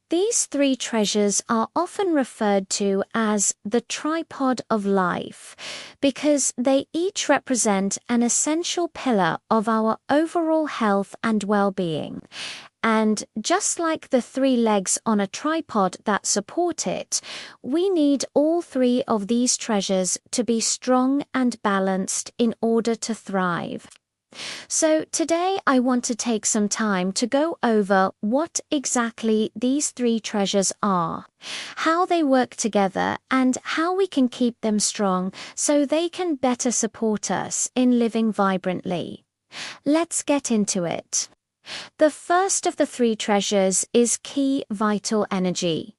These three treasures are often referred to as the tripod of life because they each represent an essential pillar of our overall health and well-being. And just like the three legs on a tripod that support it, we need all three of these treasures to be strong and balanced in order to thrive. So today I want to take some time to go over what exactly these three treasures are, how they work together, and how we can keep them strong so they can better support us in living vibrantly. Let's get into it. The first of the three treasures is key vital energy,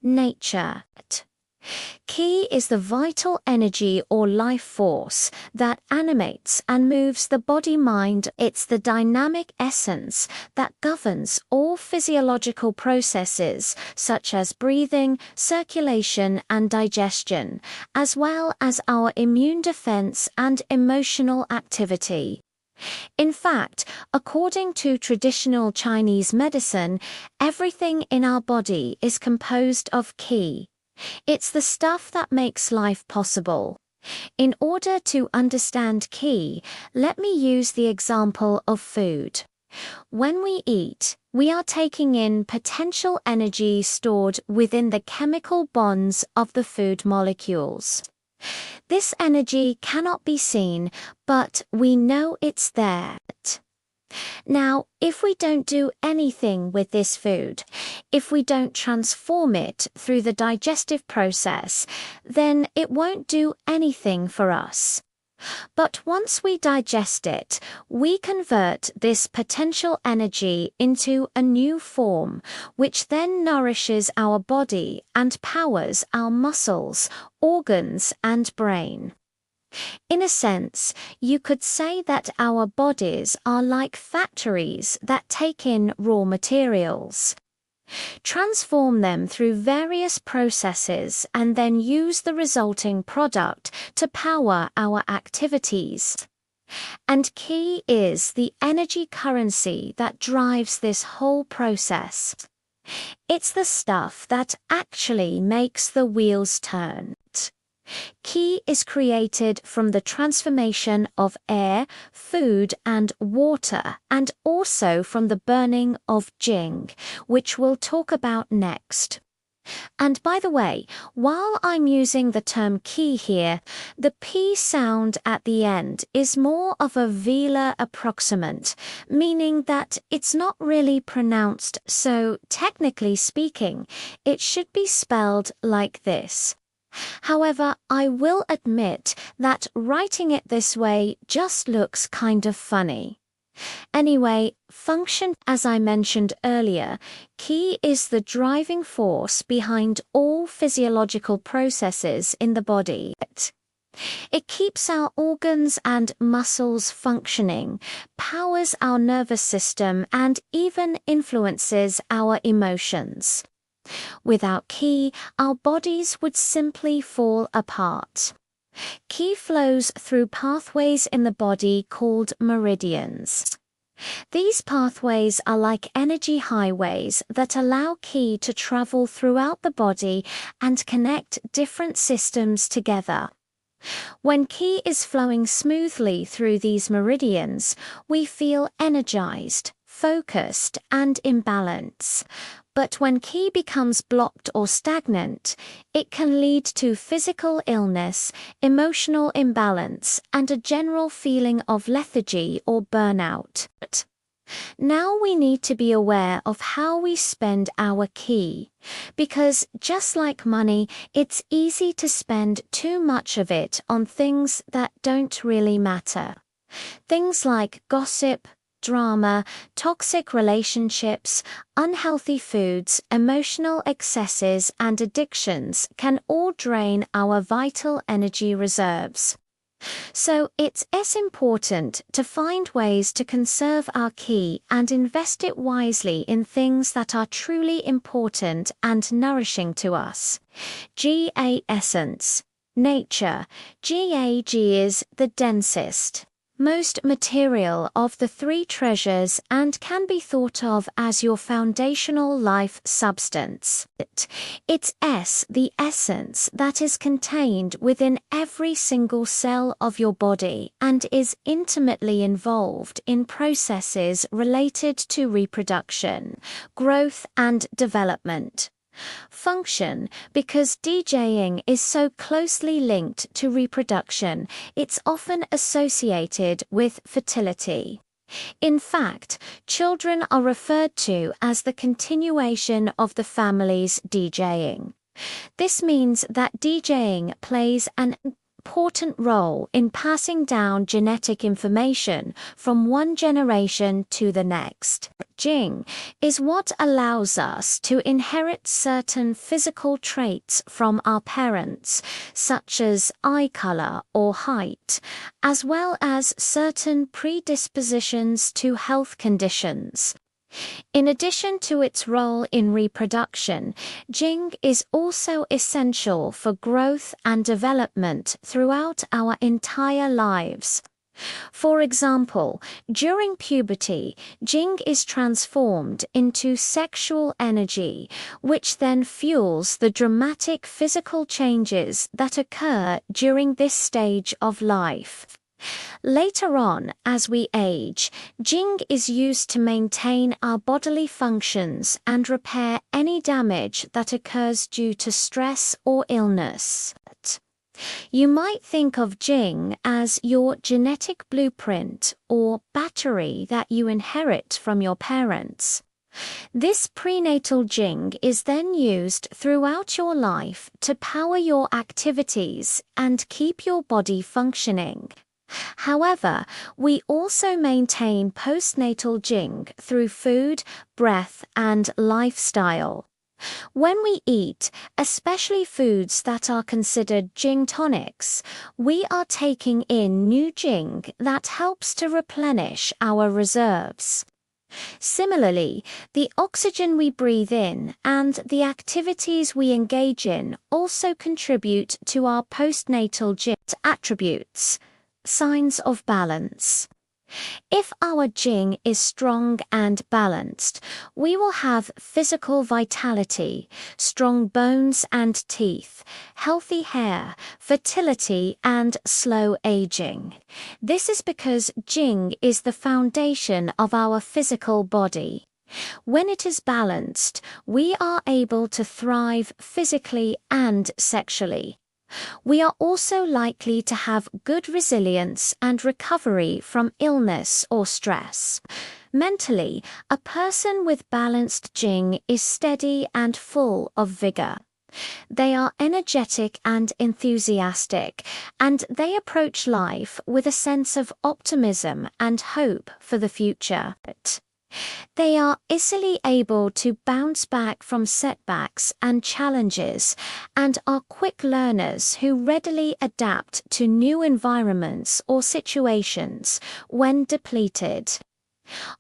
nature. Ki is the vital energy or life force that animates and moves the body-mind. It's the dynamic essence that governs all physiological processes such as breathing, circulation, and digestion, as well as our immune defense and emotional activity. In fact, according to traditional Chinese medicine, everything in our body is composed of qi. It's the stuff that makes life possible. In order to understand qi, let me use the example of food. When we eat, we are taking in potential energy stored within the chemical bonds of the food molecules. This energy cannot be seen, but we know it's there. Now, if we don't do anything with this food, if we don't transform it through the digestive process, then it won't do anything for us. But once we digest it, we convert this potential energy into a new form, which then nourishes our body and powers our muscles, organs, and brain. In a sense, you could say that our bodies are like factories that take in raw materials, transform them through various processes, and then use the resulting product to power our activities. And qi is the energy currency that drives this whole process. It's the stuff that actually makes the wheels turn. Qi is created from the transformation of air, food, and water, and also from the burning of Jing, which we'll talk about next. And by the way, while I'm using the term qi here, the P sound at the end is more of a velar approximant, meaning that it's not really pronounced, so technically speaking, it should be spelled like this. However, I will admit that writing it this way just looks kind of funny. Anyway, function, as I mentioned earlier, qi is the driving force behind all physiological processes in the body. It keeps our organs and muscles functioning, powers our nervous system, and even influences our emotions. Without qi, our bodies would simply fall apart. Qi flows through pathways in the body called meridians. These pathways are like energy highways that allow qi to travel throughout the body and connect different systems together. When qi is flowing smoothly through these meridians, we feel energized, focused, and in balance. But when qi becomes blocked or stagnant, it can lead to physical illness, emotional imbalance, and a general feeling of lethargy or burnout. Now we need to be aware of how we spend our qi, because just like money, it's easy to spend too much of it on things that don't really matter. Things like gossip, drama, toxic relationships, unhealthy foods, emotional excesses, and addictions can all drain our vital energy reserves. So it's important to find ways to conserve our qi and invest it wisely in things that are truly important and nourishing to us. Ga essence, nature. Gag is the densest. most material of the three treasures and can be thought of as your foundational life substance. It's the essence that is contained within every single cell of your body and is intimately involved in processes related to reproduction, growth, and development. Function, because DJing is so closely linked to reproduction, it's often associated with fertility. In fact, children are referred to as the continuation of the family's DJing. This means that DJing plays an important role in passing down genetic information from one generation to the next. Jing is what allows us to inherit certain physical traits from our parents, such as eye color or height, as well as certain predispositions to health conditions. In addition to its role in reproduction, Jing is also essential for growth and development throughout our entire lives. For example, during puberty, Jing is transformed into sexual energy, which then fuels the dramatic physical changes that occur during this stage of life. Later on, as we age, Jing is used to maintain our bodily functions and repair any damage that occurs due to stress or illness. You might think of Jing as your genetic blueprint or battery that you inherit from your parents. This prenatal Jing is then used throughout your life to power your activities and keep your body functioning. However, we also maintain postnatal Jing through food, breath, and lifestyle. When we eat, especially foods that are considered Jing tonics, we are taking in new Jing that helps to replenish our reserves. Similarly, the oxygen we breathe in and the activities we engage in also contribute to our postnatal Jing attributes. Signs of balance. If our Jing is strong and balanced, we will have physical vitality, strong bones and teeth, healthy hair, fertility, and slow aging. This is because Jing is the foundation of our physical body. When it is balanced, we are able to thrive physically and sexually. We are also likely to have good resilience and recovery from illness or stress. Mentally, a person with balanced Jing is steady and full of vigor. They are energetic and enthusiastic, and they approach life with a sense of optimism and hope for the future. They are easily able to bounce back from setbacks and challenges and are quick learners who readily adapt to new environments or situations when depleted.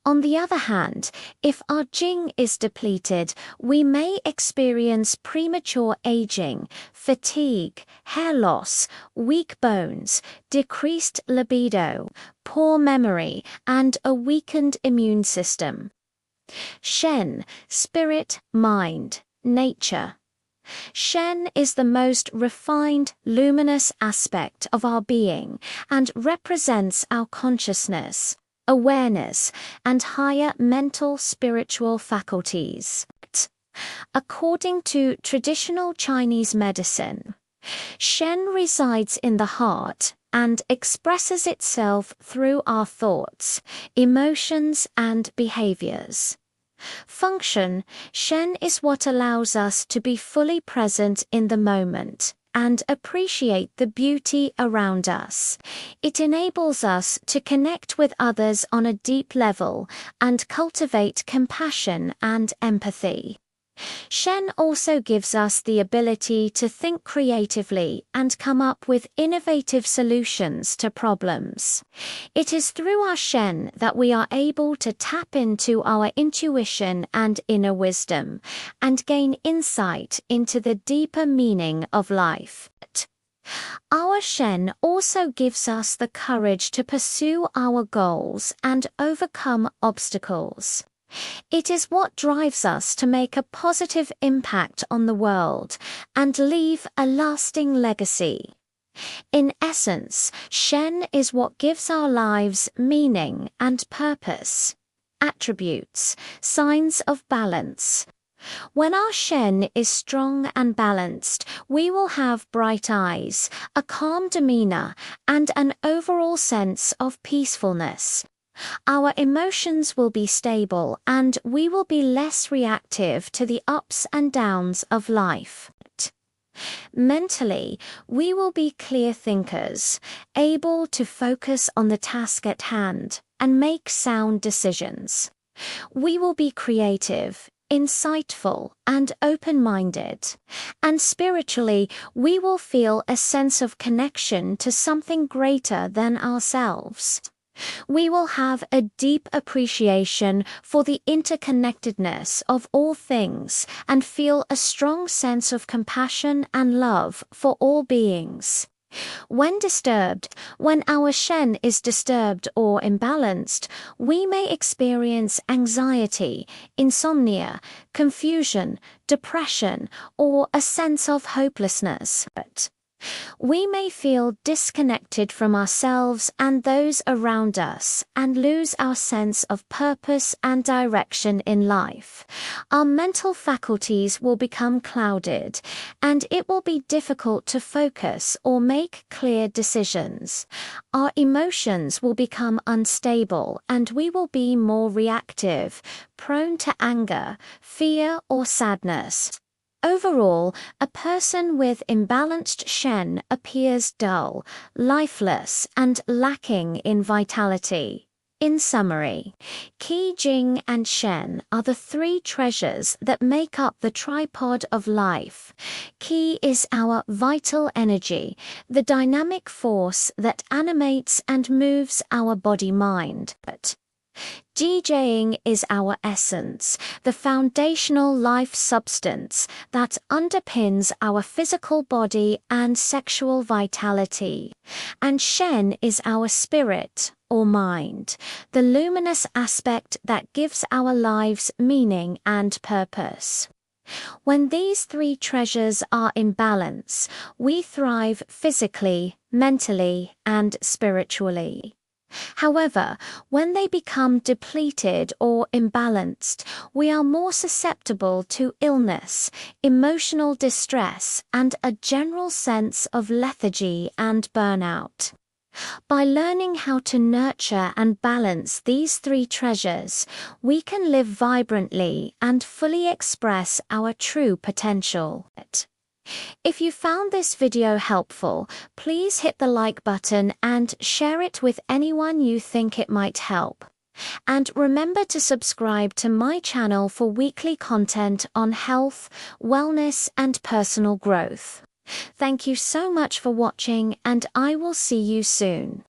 On the other hand, if our Jing is depleted, we may experience premature aging, fatigue, hair loss, weak bones, decreased libido, poor memory, and a weakened immune system. Shen, spirit, mind, nature. Shen is the most refined, luminous aspect of our being and represents our consciousness, awareness, and higher mental spiritual faculties. According to traditional Chinese medicine, Shen resides in the heart and expresses itself through our thoughts, emotions, and behaviors. Function, Shen is what allows us to be fully present in the moment and appreciate the beauty around us. It enables us to connect with others on a deep level and cultivate compassion and empathy. Shen also gives us the ability to think creatively and come up with innovative solutions to problems. It is through our Shen that we are able to tap into our intuition and inner wisdom, and gain insight into the deeper meaning of life. Our Shen also gives us the courage to pursue our goals and overcome obstacles. It is what drives us to make a positive impact on the world and leave a lasting legacy. In essence, Shen is what gives our lives meaning and purpose. Attributes, signs of balance. When our Shen is strong and balanced, we will have bright eyes, a calm demeanor, and an overall sense of peacefulness. Our emotions will be stable and we will be less reactive to the ups and downs of life. Mentally, we will be clear thinkers, able to focus on the task at hand and make sound decisions. We will be creative, insightful, and open-minded. And spiritually, we will feel a sense of connection to something greater than ourselves. We will have a deep appreciation for the interconnectedness of all things and feel a strong sense of compassion and love for all beings. When our Shen is disturbed or imbalanced, we may experience anxiety, insomnia, confusion, depression, or a sense of hopelessness. We may feel disconnected from ourselves and those around us and lose our sense of purpose and direction in life. Our mental faculties will become clouded, and it will be difficult to focus or make clear decisions. Our emotions will become unstable, and we will be more reactive, prone to anger, fear, or sadness. Overall, a person with imbalanced Shen appears dull, lifeless, and lacking in vitality. In summary, Qi, Jing, and Shen are the three treasures that make up the tripod of life. Qi is our vital energy, the dynamic force that animates and moves our body-mind. Jing is our essence, the foundational life substance that underpins our physical body and sexual vitality. And Shen is our spirit, or mind, the luminous aspect that gives our lives meaning and purpose. When these three treasures are in balance, we thrive physically, mentally, and spiritually. However, when they become depleted or imbalanced, we are more susceptible to illness, emotional distress, and a general sense of lethargy and burnout. By learning how to nurture and balance these three treasures, we can live vibrantly and fully express our true potential. If you found this video helpful, please hit the like button and share it with anyone you think it might help. And remember to subscribe to my channel for weekly content on health, wellness, and personal growth. Thank you so much for watching, and I will see you soon.